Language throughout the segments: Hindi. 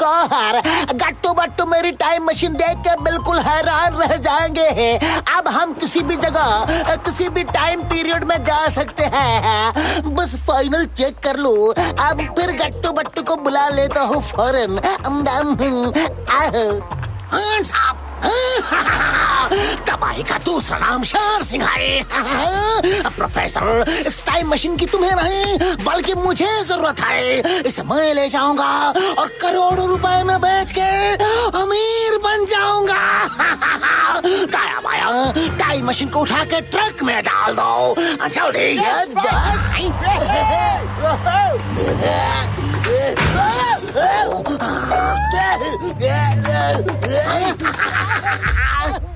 नमस्कार। गट्टू बट्टू मेरी टाइम मशीन देख के बिल्कुल हैरान रह जाएंगे। अब हम किसी भी जगह किसी भी टाइम पीरियड में जा सकते हैं। बस फाइनल चेक कर लो। अब फिर गट्टू बट्टू को बुला लेता हूँ फौरन। तबाही का दूसरा नाम शेर सिंह है। प्रोफेसर, इस टाइम मशीन की तुम्हें नहीं बल्कि मुझे जरूरत है। इसे मैं ले जाऊंगा और करोड़ों रुपए में बेच के अमीर बन जाऊंगा। दाया बाया टाइम मशीन को उठा के ट्रक में डाल दो जल्दी।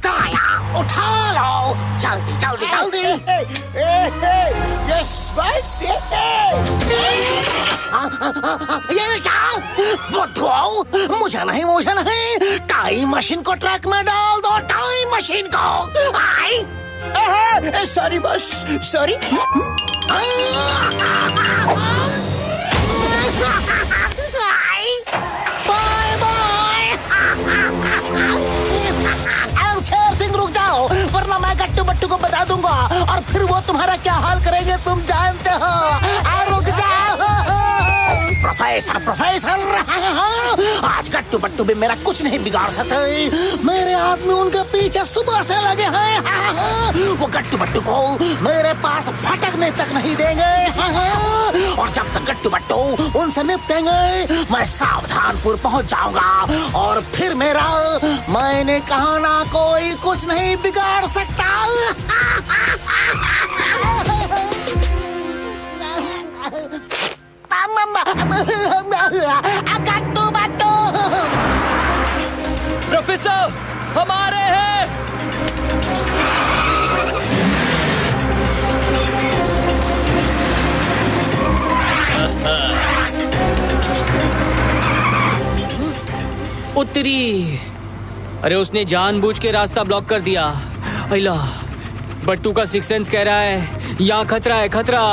दाया उठा लो जल्दी जल्दी जल्दी। यस बस। ये क्या बुद्धू? मुझे नहीं टाइम मशीन को ट्रक में डाल दो। टाइम मशीन को आई सॉरी बस sorry. Bye bye. Sher Singh रुक जाओ वरना मैं गट्टू बट्टू को बता दूंगा और फिर वो तुम्हारा क्या हाल करेंगे तुम जानते हो। रुक जाओ प्रोफेसर आज गट्टू बट्टू भी मेरा कुछ नहीं बिगाड़ सकते। मेरे आदमी उनके पीछे सुबह से लगे हैं। वो गट्टू बट्टू को मेरे पास भटकने तक नहीं देंगे। और जब तक गट्टू बट्टू उनसे निपटेंगे मैं सावधानपुर पहुंच जाऊंगा और फिर मेरा मैंने कहा ना कोई कुछ नहीं बिगाड़ सकता। गट्टू बट्टू प्रोफेसर हम आ रहे हैं। उत्तरी। अरे उसने जानबूझ के रास्ता ब्लॉक कर दिया। अल्ला, बट्टू का सिक्स सेंस कह रहा है यहाँ खतरा है खतरा।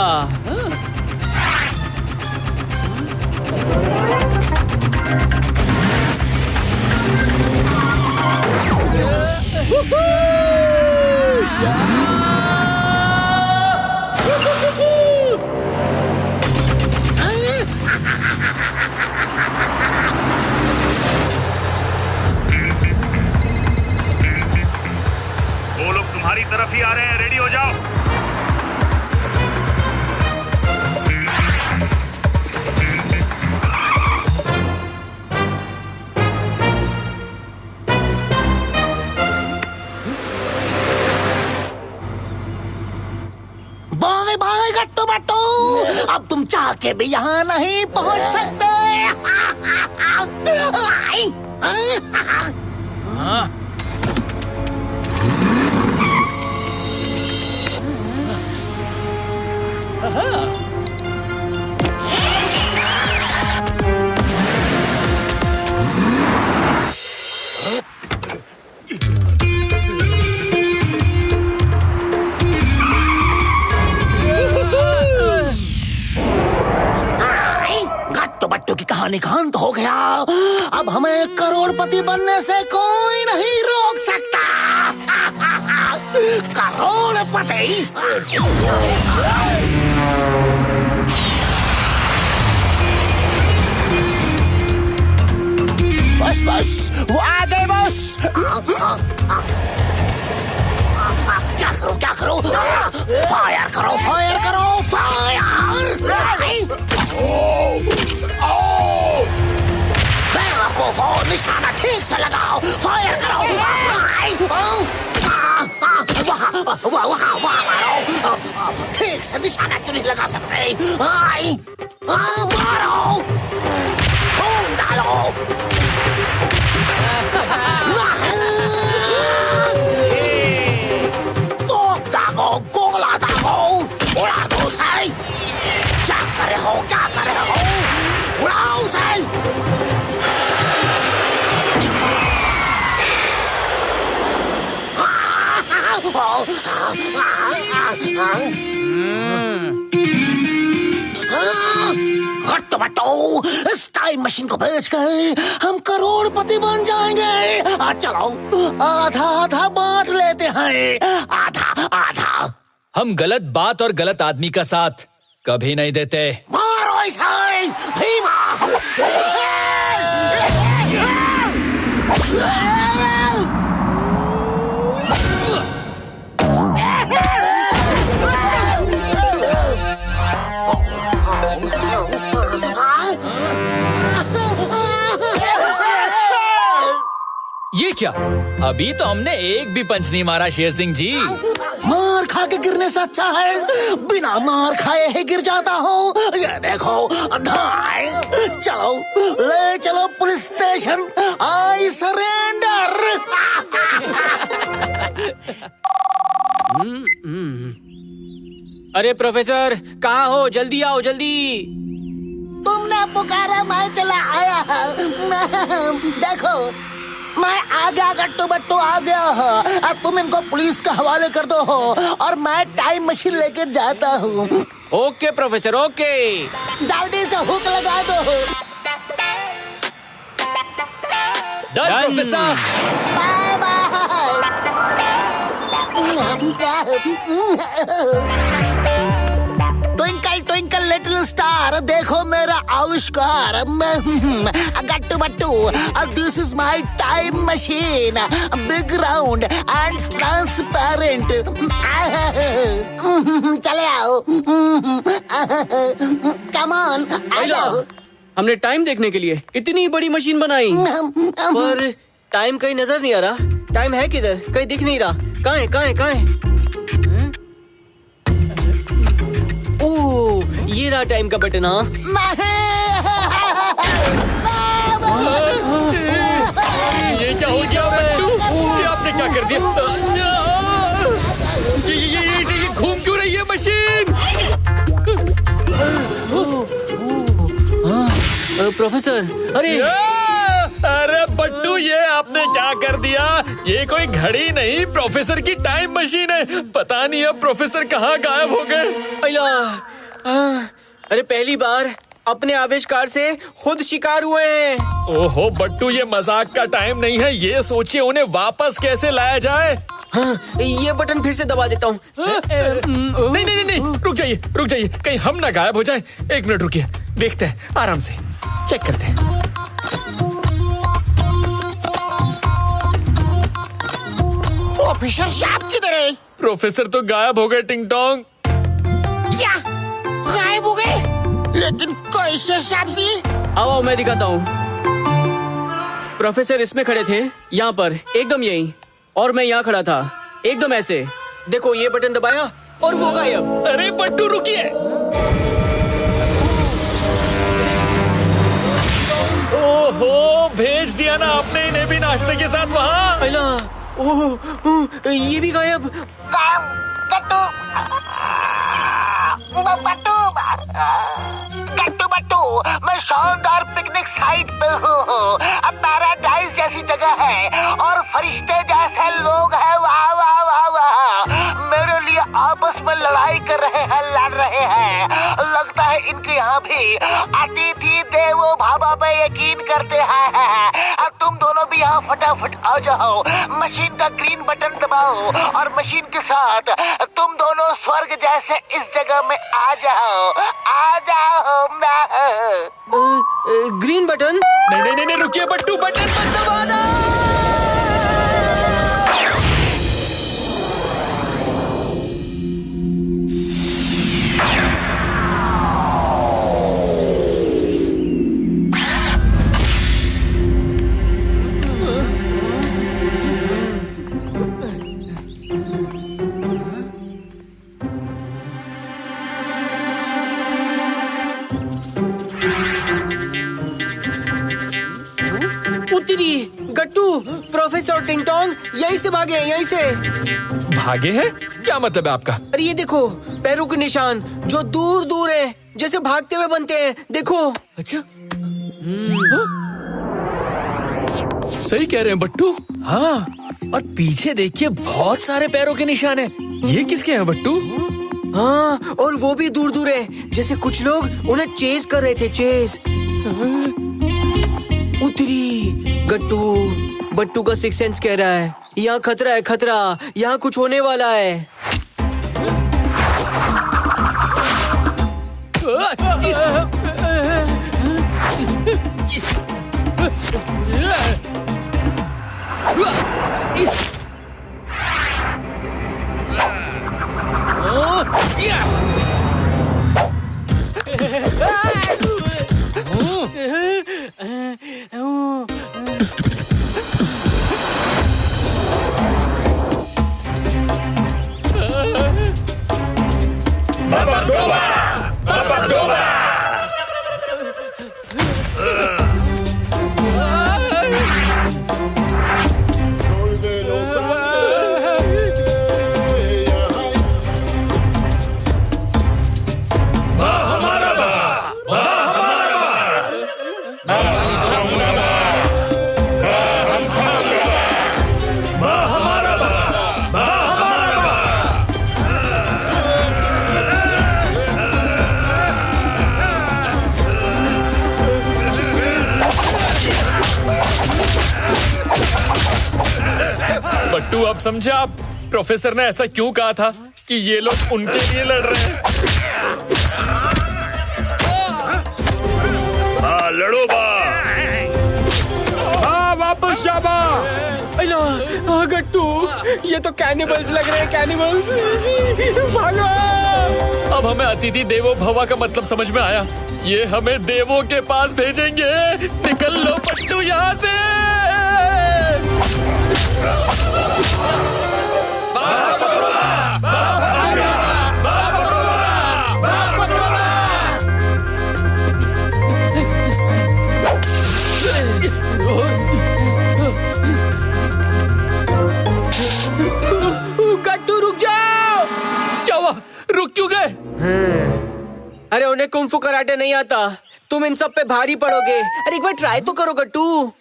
वो लोग तुम्हारी तरफ ही आ रहे हैं, रेडी हो जाओ। बाय बाय गट्टू बट्टू, अब तुम चाह के भी यहाँ नहीं पहुँच सकते। गट्टू बट्टू की कहानी का अंत हो गया। अब हमें करोड़पति बनने से कोई नहीं रोक सकता। करोड़पति। बस बस वो आ गए बस। क्या करो फायर करो फायर। बेवकूफो निशाना ठीक से लगाओ फायर करो। वहाँ मारो। ठीक से निशाना क्यों नहीं लगा सकते? मारो खून डालो। तोप दागो गोला दागो उड़ा दो उसे। क्या कर रहे हो उड़ाओ उसे। गट्टू बट्टू टाइम मशीन को बेच कर हम करोड़पति बन जाएंगे। चलो आधा आधा बांट लेते हैं, आधा आधा। हम गलत बात और गलत आदमी का साथ कभी नहीं देते। मारो इसे भीमा। ये क्या? अभी तो हमने एक भी पंच नहीं मारा शेर सिंह जी। मार खा के गिरने से अच्छा है बिना मार खाए ही गिर जाता हूँ। ये देखो धाय। चलो ले चलो पुलिस स्टेशन। I surrender. अरे प्रोफेसर, कहाँ हो? जल्दी आओ, जल्दी। तुमने पुकारा, मैं चला आया। देखो मैं आ गया, गट्टू बट्टू आ गया। अब तुम इनको पुलिस के हवाले कर दो और मैं टाइम मशीन लेकर जाता हूँ। Okay professor, okay. जल्दी से हुक लगा दो। Done professor. Bye bye. Twinkle twinkle little star, देखो मेरा आविष्कार। Gattu Battu, this is my time machine, big round and transparent. चले आओ, कम ऑन, आ जाओ। हमने टाइम देखने के लिए इतनी बड़ी मशीन बनाई, पर टाइम कहीं नजर नहीं आ रहा। टाइम है किधर? कहीं दिख नहीं रहा। कहाँ है, कहाँ है, कहाँ है? ओह, ये रहा टाइम का बटन। हाँ, ये क्या हो गया बट्टू? ये आपने क्या कर दिया? ये घूम क्यों रही है मशीन? प्रोफेसर, अरे बट्टू, ये आपने क्या कर दिया? ये कोई घड़ी नहीं, प्रोफेसर की टाइम मशीन है। पता नहीं अब प्रोफेसर कहाँ गायब हो गए। अरे पहली बार अपने आविष्कार से खुद शिकार हुए हैं। ओहो बट्टू, ये मजाक का टाइम नहीं है। ये सोचिए उन्हें वापस कैसे लाया जाए। हाँ, ये बटन फिर से दबा देता हूँ। नहीं नहीं नहीं, रुक जाइए, कहीं हम ना गायब हो जाए। एक मिनट रुकिए, देखते हैं, आराम से चेक करते हैं। प्रोफेसर साहब किधर है? प्रोफेसर तो गायब हो गए टिंग टोंग। क्या गायब हो गए? लेकिन कैसे साहब जी? आओ मैं दिखाता हूँ। प्रोफेसर इसमें खड़े थे, यहाँ पर एकदम यही, और मैं यहाँ खड़ा था एकदम ऐसे। देखो ये बटन दबाया और वो गायब। अरे बट्टू रुकिए। ओहो, भेज दिया ना आपने इन्हें भी नाश्ते के साथ वहाँ। ओह, ये भी गायब। गट्टू बट्टू, मैं शानदार पिकनिक साइट पे हूँ। अब पैराडाइज जैसी जगह है और फरिश्ते जैसे लोग हैं। वाह वाह वाह वाह। मेरे लिए आपस में लड़ाई कर रहे हैं, लड़ रहे हैं। लगता है इनके यहाँ भी अतिथि देवो भव पे यकीन करते हैं। अब तुम दोनों भी यहाँ फटाफट आ जाओ, मशीन का ग्रीन बटन दबाओ और मशीन के साथ तुम दोनों स्वर्ग जैसे इस जगह में आ जाओ, आ जाओ। Green button? नहीं, रुकिए बट्टू, बटन मत दबाना। गट्टू, प्रोफेसर और टिंग टोंग यहीं से भागे हैं, यहीं से भागे हैं? क्या मतलब है आपका? अरे ये देखो पैरों के निशान जो दूर दूर है, जैसे भागते हुए बनते हैं। देखो। अच्छा, सही कह रहे हैं बट्टू। हाँ, और पीछे देखिए बहुत सारे पैरों के निशान हैं। ये किसके हैं बट्टू? हाँ, और वो भी दूर दूर है, जैसे कुछ लोग उन्हें चेज कर रहे थे। चेज। उतरी। गट्टू, बट्टू का सिक्स सेंस कह रहा है यहाँ खतरा है, खतरा, यहाँ कुछ होने वाला है। बट्टू, अब समझे आप? प्रोफेसर ने ऐसा क्यों कहा था कि ये लोग उनके लिए लड़ रहे हैं? हाँ, लड़ो बा। हाँ, वापस शाबा। गट्टू, ये तो कैनिबल्स लग रहे हैं, कैनिबल्स। भागो। अब हमें अतिथि देवो भवा का मतलब समझ में आया। ये हमें देवों के पास भेजेंगे। निकल लो बट्टू यहाँ से। गट्टू, रुक जाओ। क्या हुआ? रुक क्यों गए? अरे उन्हें कुंफू कराटे नहीं आता, तुम इन सब पे भारी पड़ोगे। अरे एक बार ट्राई तो करो गट्टू।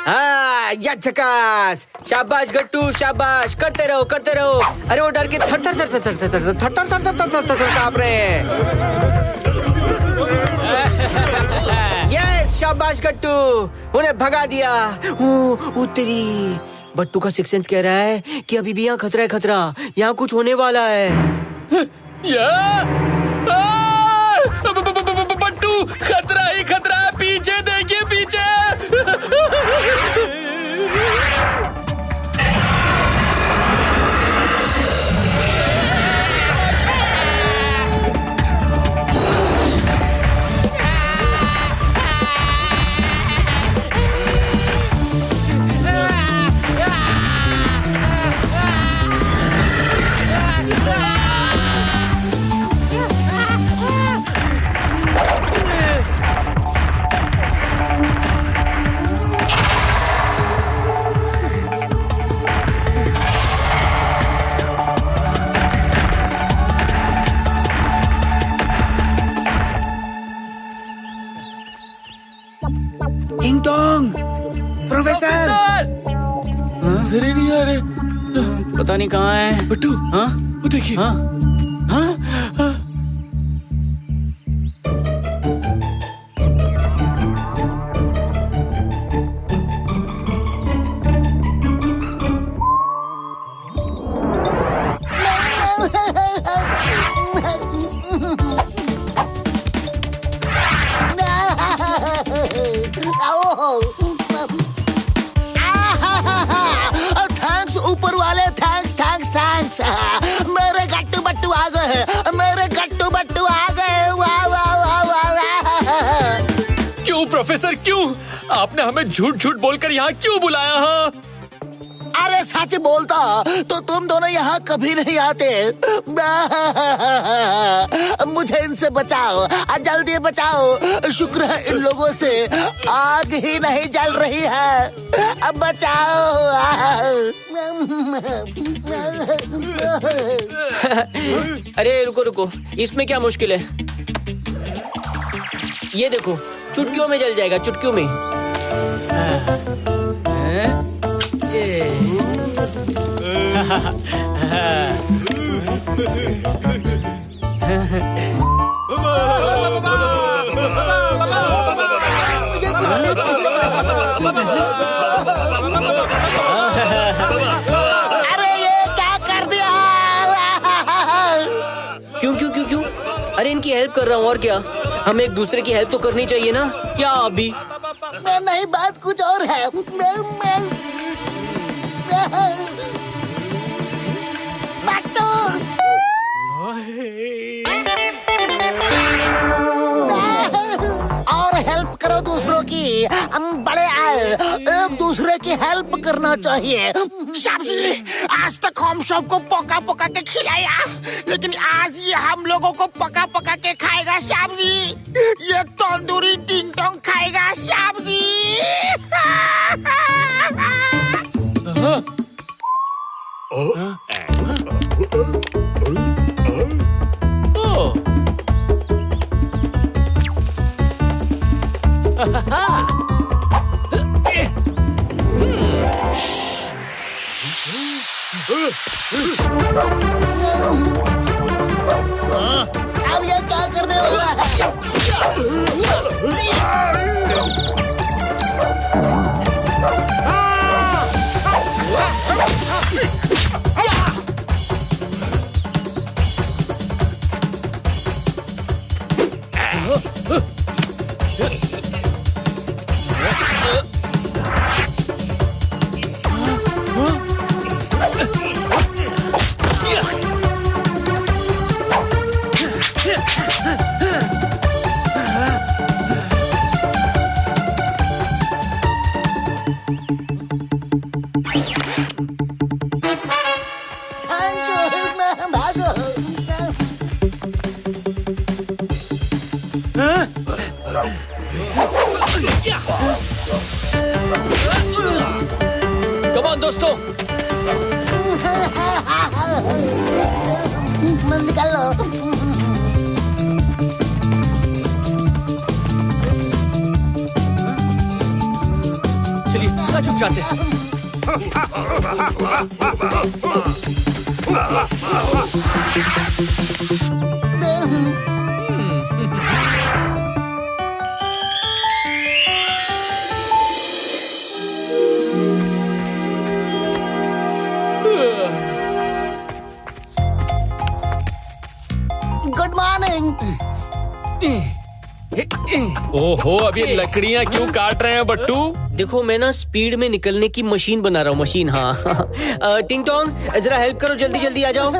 हाँ, या झकास। शाबाश गट्टू, शाबाश। करते रहो, करते रहो। अरे वो डर के थर थर थर थर थर थर थर थर थर थर थर थर कांप रहे हैं। यस, शाबाश गट्टू, उन्हें भगा दिया। उतरी। बट्टू का सिक्स सेंस कह रहा है कि अभी भी यहाँ खतरा है, खतरा, यहाँ कुछ होने वाला है। बट्टू, खतरा ही खतरा है। पीछे देखिए, पीछे। प्रोफेसर, नजर ही नहीं आ रहे। पता नहीं कहाँ है। बट्टू, हाँ, वो देखिए। हाँ, हाँ, हाँ। थैंक्स ऊपर वाले, थैंक्स थैंक्स थैंक्स। मेरे गट्टू बट्टू आ गए, मेरे गट्टू बट्टू आ गए। वाह वाह वाह वाह। क्यों प्रोफेसर, क्यों? आपने हमें झूठ झूठ बोलकर यहाँ क्यों बुलाया? हाँ, अरे सच बोलता तो तुम दोनों यहाँ कभी नहीं आते। मुझे इनसे बचाओ, जल्दी बचाओ। शुक्र है इन लोगों से आग ही नहीं जल रही है। अब बचाओ। अरे रुको रुको, इसमें क्या मुश्किल है? ये देखो, चुटकियों में जल जाएगा, चुटकियों में। अरे ये क्या कर दिया? क्यों क्यों क्यों क्यों? अरे इनकी हेल्प कर रहा हूँ और क्या? हमें एक दूसरे की हेल्प तो करनी चाहिए ना? क्या अभी? नहीं, बात कुछ और है। बट्टू! और हेल्प करो दूसरों की। बड़े आए, एक दूसरे की हेल्प करना चाहिए। शाबाशी, आज तक हम सबको पका पका के खिलाया, लेकिन आज ये हम लोगों को पका पका के खाएगा। शाबाशी, ये तंदूरी टिंग टोंग खाएगा। शाबाशी। अब ये क्या करने वाला है? भागो। कम ऑन दोस्तों, निकाल लो। चलिए चुप जाते हैं। Good morning. ओहो, अभी लकड़ियाँ क्यों काट रहे हैं बट्टू? देखो, मैं ना स्पीड में निकलने की मशीन बना रहा हूँ। मशीन, हाँ। टिंग टोंग, जरा हेल्प करो, जल्दी जल्दी आ जाओ।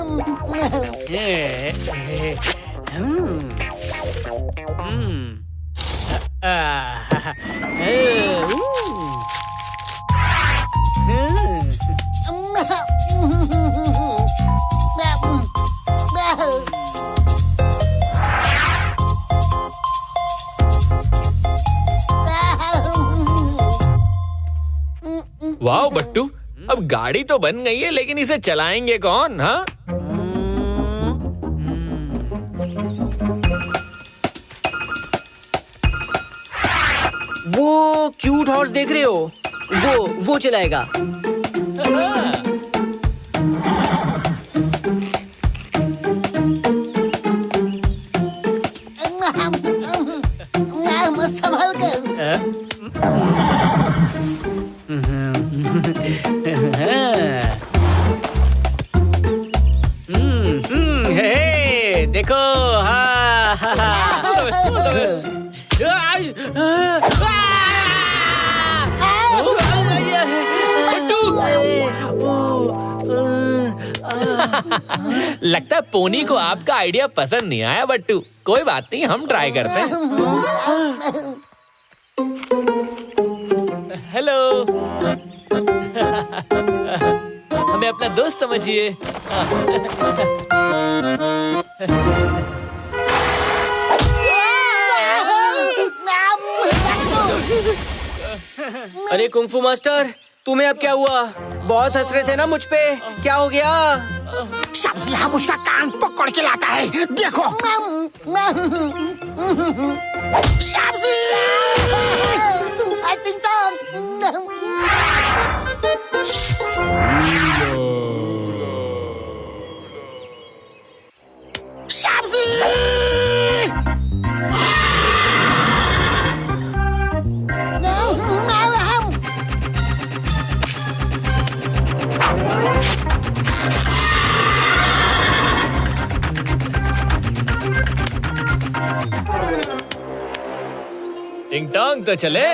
वाह बट्टू, अब गाड़ी तो बन गई है, लेकिन इसे चलाएंगे कौन? हाँ, वो क्यूट हॉर्स देख रहे हो? वो चलाएगा। संभल कर। देखो, हाँ हाँ लगता है पोनी को आपका आइडिया पसंद नहीं आया बट्टू। कोई बात नहीं, हम ट्राई करते हैं। हेलो। हमें अपना दोस्त समझिए। अरे कुंफू मास्टर, तुम्हें अब क्या हुआ? बहुत हंस रहे थे ना मुझ पे, क्या हो गया? शाबाशी, हम उसका कान पकड़ के लाता है, देखो। शाबाशी, टिंग टोंग। उमंग तो चले।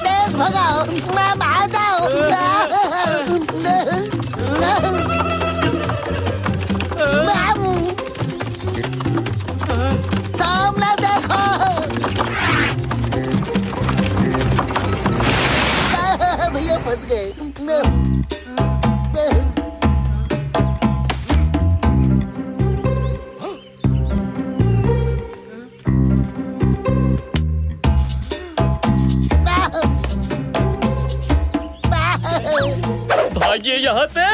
तेज भगाओ, मैं भाग जाऊं। सामने देखो। भैया फंस गए। भागिए यहाँ से।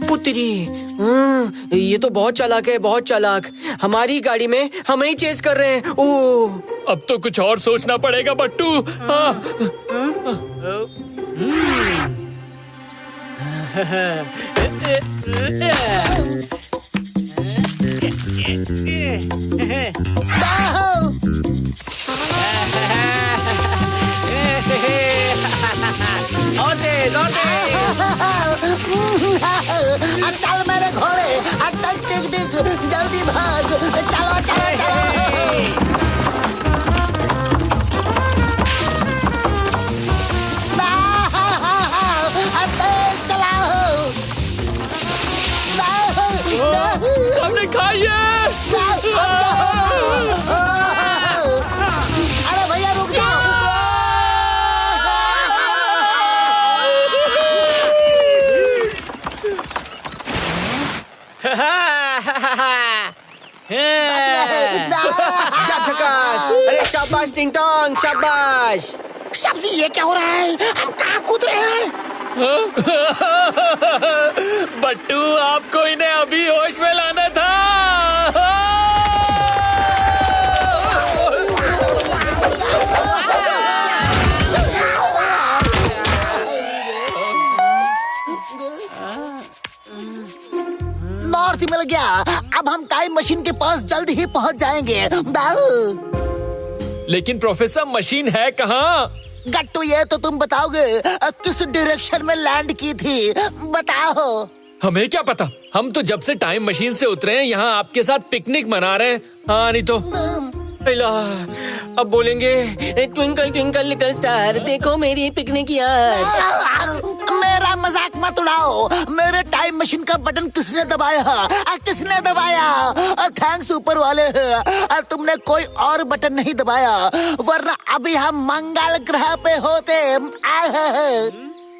पुत्री, ये तो बहुत चालाक है, बहुत चालाक। हमारी गाड़ी में हमें ही चेस कर रहे हैं। ओह, अब तो कुछ और सोचना पड़ेगा बट्टू। हाँ। और तेज, और तेज। चल मेरे घोड़े, टिक टिक टिक, जल्दी भाग। चलो चलो चलो। तेज चलाओ। हमने खाइए। अरे भैया रुक जाओ। झकास। अरे शाबाश टिंग टोंग, शाबाश। सब्जी, ये क्या हो रहा है? हम कहाँ कूद रहे हैं? बट्टू, आपको इन्हें अभी होश में लाना था। नॉर्थ मिल गया। अब हम टाइम मशीन के पास जल्द ही पहुंच जाएंगे। लेकिन प्रोफेसर, मशीन है कहाँ? गट्टू, ये तो तुम बताओगे। किस डायरेक्शन में लैंड की थी, बताओ। हमें क्या पता, हम तो जब से टाइम मशीन से उतरे हैं यहाँ आपके साथ पिकनिक मना रहे हैं। हाँ नहीं तो। अब बोलेंगे ट्विंकल ट्विंकल लिटिल स्टार, देखो मेरी पिकनिक यार। मेरा मजाक मत उड़ाओ। मेरे टाइम मशीन का बटन किसने दबाया? किसने दबाया? थैंक्स ऊपर वाले। तुमने कोई और बटन नहीं दबाया, वरना अभी हम मंगल ग्रह पे होते।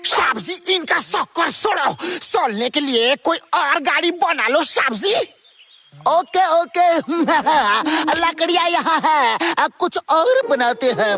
सब्जी, इनका शक्कर छोड़ो। सोलने के लिए कोई और गाड़ी बना लो सब्जी। Okay okay. लकड़ियाँ यहाँ है, कुछ और बनाते हैं।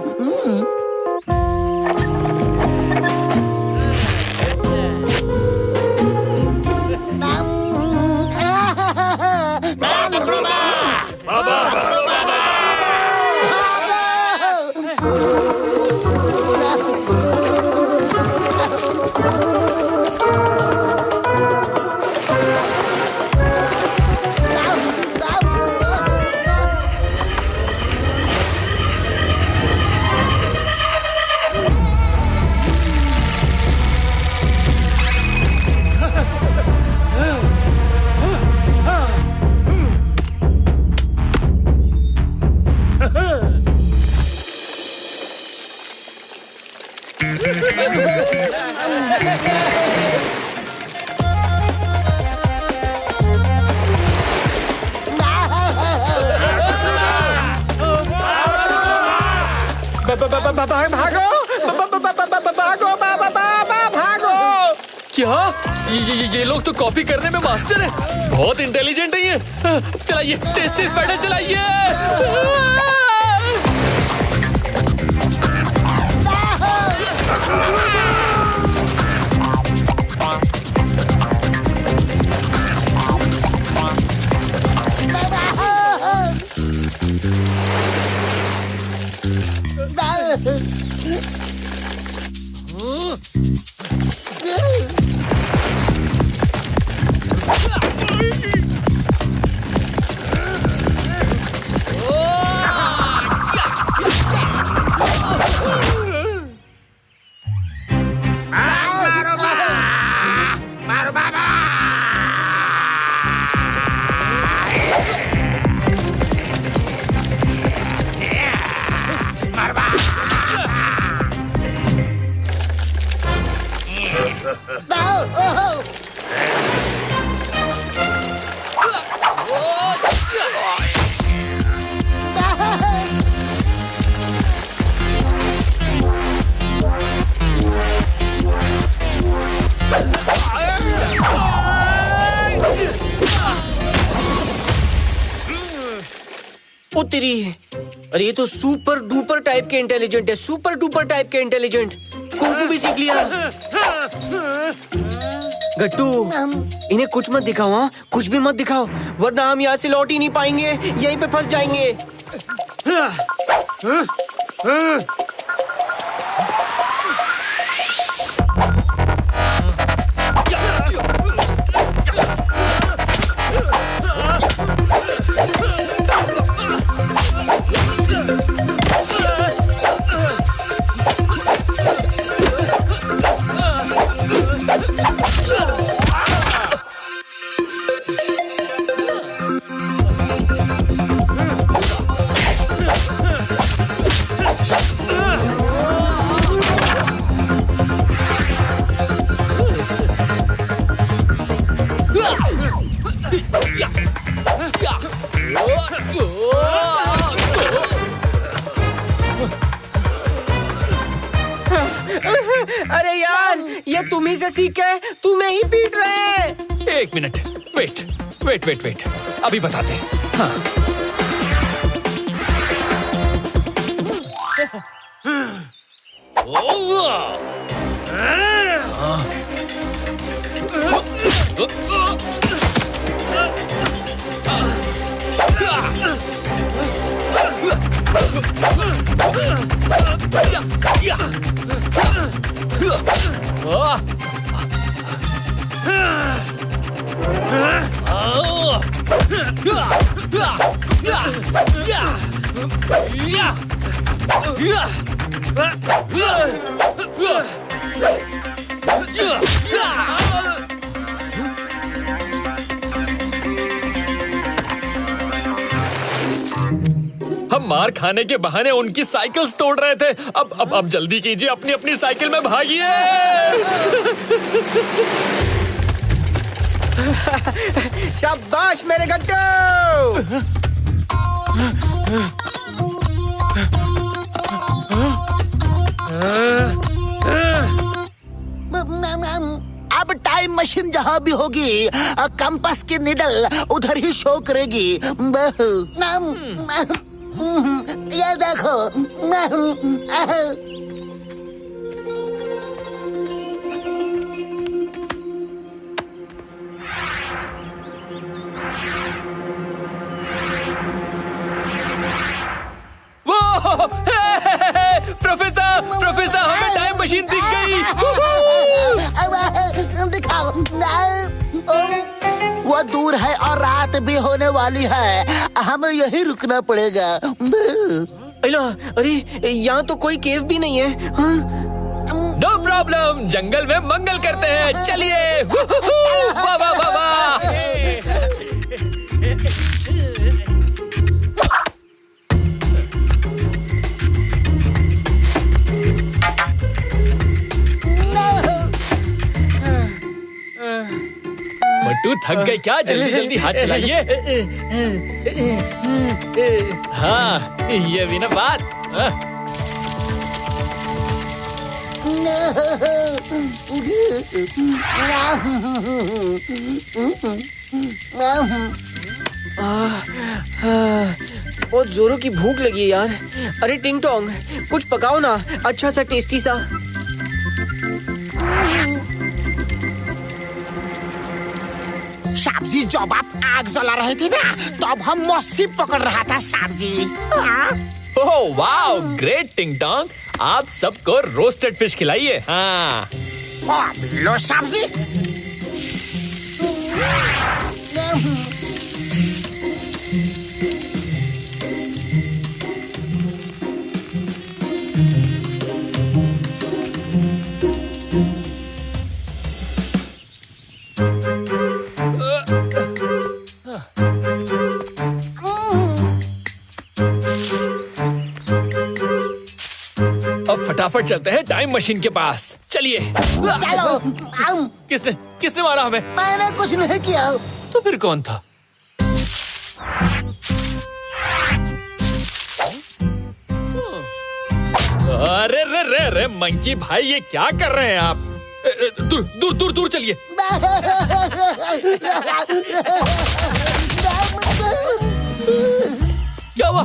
भागो भागो भागो। क्या ये लोग तो कॉपी करने में मास्टर है, बहुत इंटेलिजेंट है ये। चलाइए, तेज तेज पैडल चलाइए। ओ तेरी, अरे ये तो सुपर डुपर टाइप के इंटेलिजेंट है, सुपर डुपर टाइप के इंटेलिजेंट। कुंफू भी सीख लिया। गट्टू, इन्हें कुछ मत दिखाओ, हाँ? कुछ भी मत दिखाओ, वरना हम यहाँ से लौट ही नहीं पाएंगे, यहीं पे फंस जाएंगे। अरे यार, ये तुम्ही से सीख के तुम्हें ही पीट रहे। एक मिनट, वेट, अभी बताते हैं। हाँ। हम मार खाने के बहाने उनकी साइकिल्स तोड़ रहे थे। अब जल्दी कीजिए, अपनी अपनी साइकिल में भागिए। शाबाश मेरे गट्टू। अब टाइम मशीन जहाँ भी होगी, कंपास की निडल उधर ही शो करेगी। ये देखो। प्रोफेसर, हमें टाइम मशीन दिख गई। दिखाओ। वो दूर है और रात भी होने वाली है, हमें यही रुकना पड़ेगा। अरे यहाँ तो कोई केव भी नहीं है। हाँ? नो प्रॉब्लम, जंगल में मंगल करते हैं, चलिए। वाह वाह वाह वाह। बट्टू थक गए क्या? जल्दी जल्दी हाथ चलाइए। हाँ, ये भी ना बात। बहुत जोरों की भूख लगी है यार। अरे टिंग टोंग, कुछ पकाओ ना, अच्छा सा टेस्टी सा। शाबजी, जब आप आग जला रहे थे ना, तब हम मच्छी पकड़ रहा था शाबजी। ओह वाओ, ग्रेट टिंग टोंग, आप सबको रोस्टेड फिश खिलाइए। हाँ लो शाबजी। अब फटाफट चलते हैं टाइम मशीन के पास। चलिए। चलो। किसने मारा हमें? मैंने कुछ नहीं किया। तो फिर कौन था? अरे रे रे रे मंकी भाई, ये क्या कर रहे हैं आप? दूर दूर दूर दूर चलिए। क्या हुआ?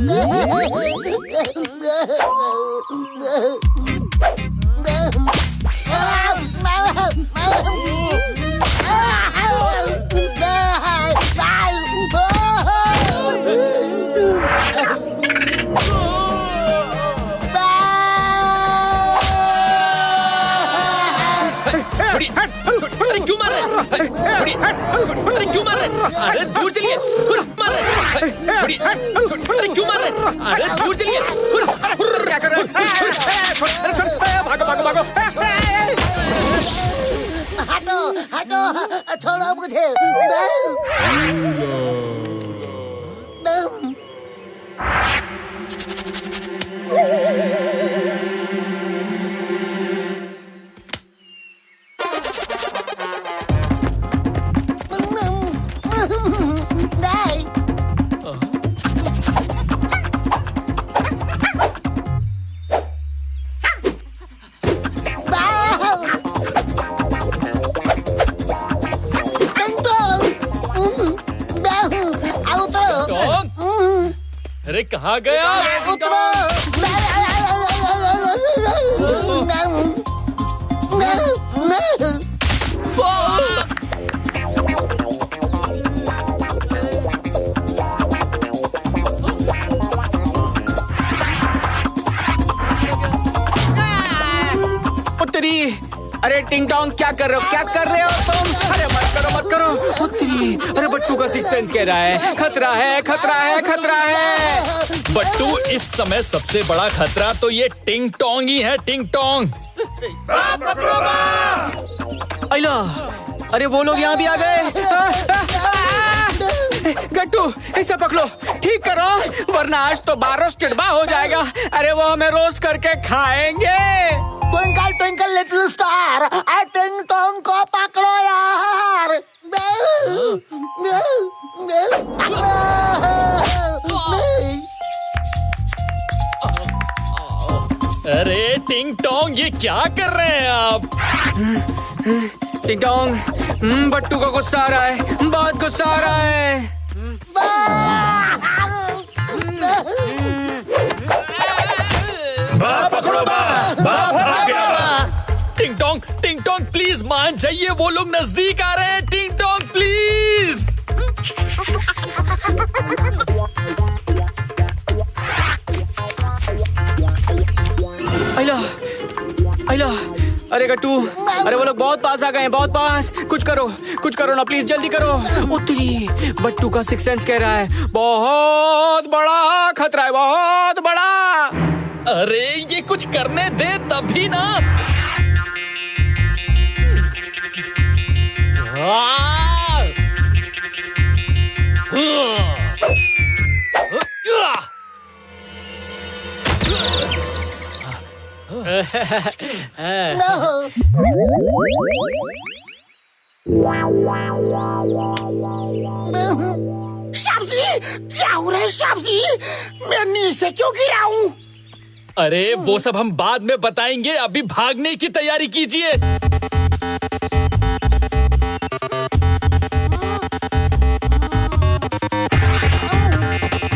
क्यों मार रहे? अरे क्यों मार रहे? अरे दूर चलिए। मार रहे? अरे क्यों मार रहे? अरे दूर चलिए। क्या कर रहे? भागो भागो भागो। हटो हटो, छोड़ो मुझे। अरे कहाँ गया? उत्तरी, अरे टिंग टोंग, क्या कर रहे हो? क्या कर रहे हो तुम? अरे मत करो मत करो। उत्तरी, अरे बट्टू का सिक्स सेंस कह रहा है खतरा है खतरा है खतरा है। बट्टू, इस समय सबसे बड़ा खतरा तो ये टिंग टोंग ही है। टिंग टोंग। अला, अरे वो लोग यहाँ भी आ गए। गट्टू, इसे पकड़ो, ठीक करो, वरना आज तो बार रोस्टेड बा हो जाएगा। अरे वो हमें रोस्ट करके खाएंगे। ट्विंकल ट्विंकल लिटिल स्टार, टिंग टोंग को पकड़ो यार। अरे टिंग टोंग, ये क्या कर रहे हैं आप? टिंग टोंग, बट्टू को गुस्सा आ रहा है, बहुत गुस्सा आ रहा है। पकड़ो टिंग टोंग प्लीज मान जाइए, वो लोग नजदीक आ रहे हैं। टिंग टोंग प्लीज। अला, अला, अरे गट्टू, अरे वो लोग बहुत पास आ गए हैं, बहुत पास। कुछ करो ना प्लीज, जल्दी करो। उत्तरी, बट्टू का सिक्स सेंस कह रहा है बहुत बड़ा खतरा है, बहुत बड़ा। अरे ये कुछ करने दे तभी ना। शाबजी, क्या हो रहा है शाबजी? मैं नीचे क्यों गिरा हूँ? अरे वो सब हम बाद में बताएंगे, अभी भागने की तैयारी कीजिए।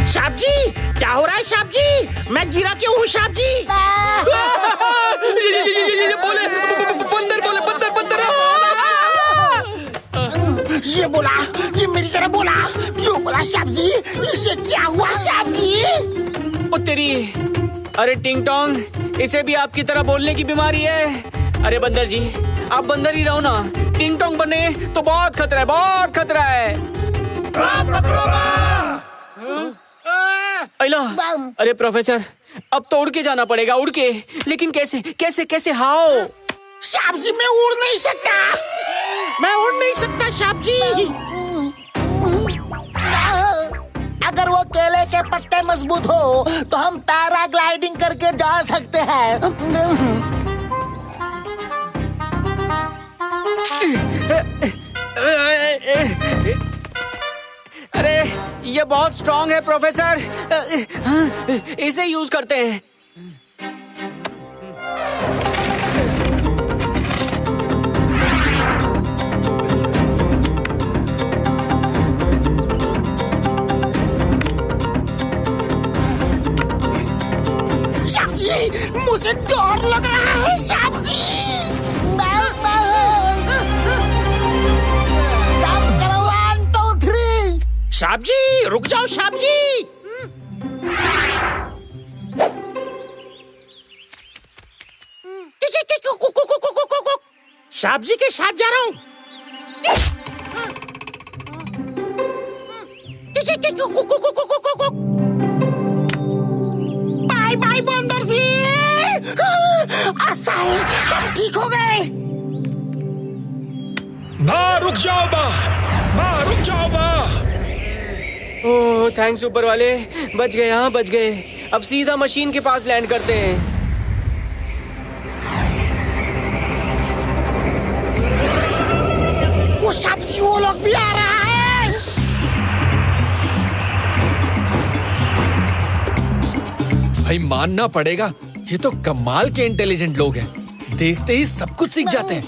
शाप जी, क्या हो रहा है शाप जी? मैं गिरा क्यों हूँ शाप जी? ये बोले बंदर, बोले बंदर बंदर। ये बोला, ये मेरी तरह बोला, क्यों बोला शाप जी? इसे क्या हुआ शाप जी? ओ तेरी, अरे टिंग टोंग, इसे भी आपकी तरह बोलने की बीमारी है। अरे बंदर जी, आप बंदर ही रहो ना, टिंग टोंग बने तो बहुत खतरा है, बहुत खतरा है। अला, अरे प्रोफेसर, अब तो उड़ के जाना पड़ेगा, उड़ के। लेकिन कैसे कैसे कैसे? हाउ? शाप जी मैं उड़ नहीं सकता, मैं उड़ नहीं सकता शाप जी। अगर वो केले के पत्ते मजबूत हो तो हम पैराग्लाइडिंग करके जा सकते हैं। अरे ये बहुत स्ट्रॉन्ग है प्रोफेसर, इसे यूज करते हैं। शाप जी, मुझे डर लग रहा है शाप जी। शाप जी रुक जाओ शाप जी। शाप जी के साथ जा रहा हूँ। बाय बाय बंदर जी। ऐसा है, हम ठीक हो गए। रुक जाओ बा, रुक जाओ बा। ओह थैंक्स ऊपर वाले, बच गए, हाँ बच गए। अब सीधा मशीन के पास लैंड करते हैं। वो शापसी, वो लोग भी आ रहा है। भाई मानना पड़ेगा, ये तो कमाल के इंटेलिजेंट लोग हैं, देखते ही सब कुछ सीख जाते हैं।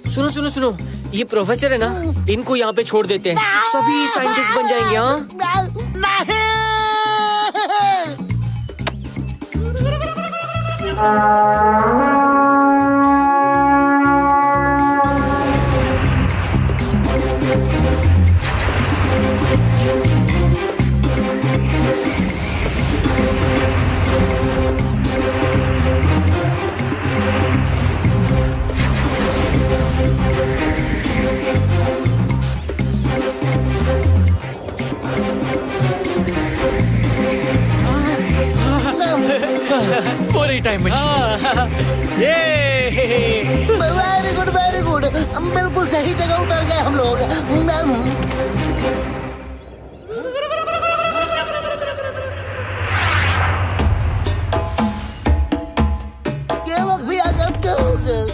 सुनो सुनो सुनो, ये प्रोफेसर है ना, इनको यहाँ पे छोड़ देते हैं, सभी साइंटिस्ट बन जाएंगे। हाँ पूरी time machine. Very good very good, हम बिल्कुल सही जगह उतर गए हम लोग। ये लोग भी आ गए, क्या हो गए?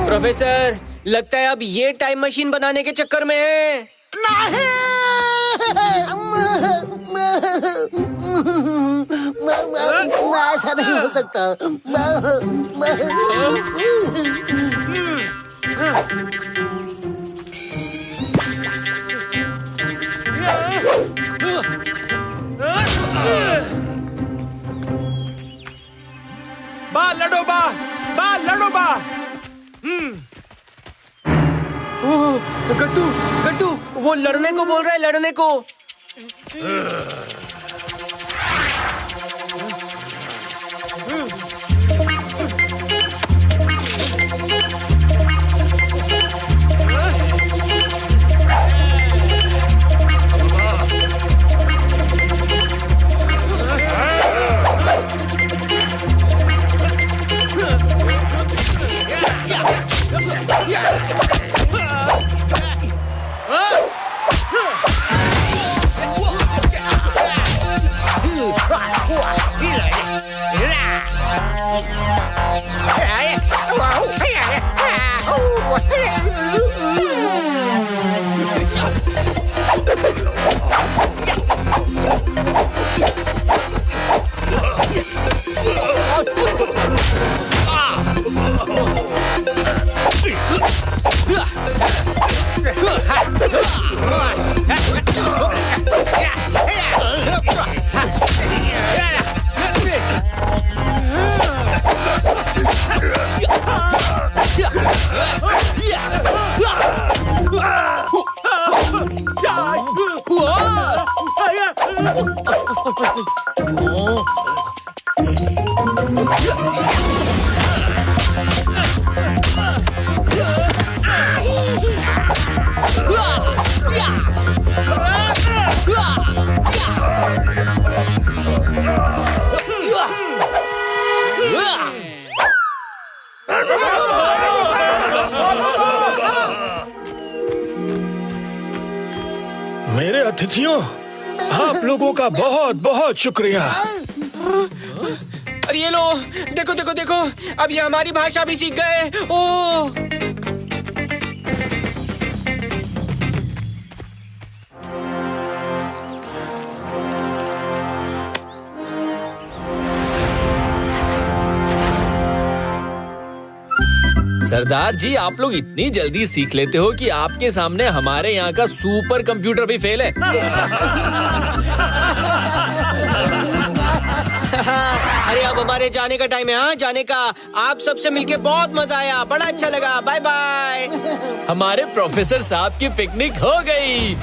प्रोफेसर, लगता है अब ये टाइम मशीन बनाने के चक्कर में है। ऐसा नहीं हो सकता। बा लड़ो बा, लड़ो बा। ओह गट्टू, गट्टू, वो लड़ने को बोल रहा है, लड़ने को। मेरे अतिथियों, आप लोगों का बहुत बहुत शुक्रिया। अरे ये लो, देखो देखो देखो, अब ये हमारी भाषा भी सीख गए। ओह, सरदार जी, आप लोग इतनी जल्दी सीख लेते हो कि आपके सामने हमारे यहाँ का सुपर कंप्यूटर भी फेल है। अरे अब हमारे जाने का टाइम है। हाँ, जाने का। आप सबसे मिलके बहुत मजा आया, बड़ा अच्छा लगा। Bye bye. हमारे प्रोफेसर साहब की पिकनिक हो गई।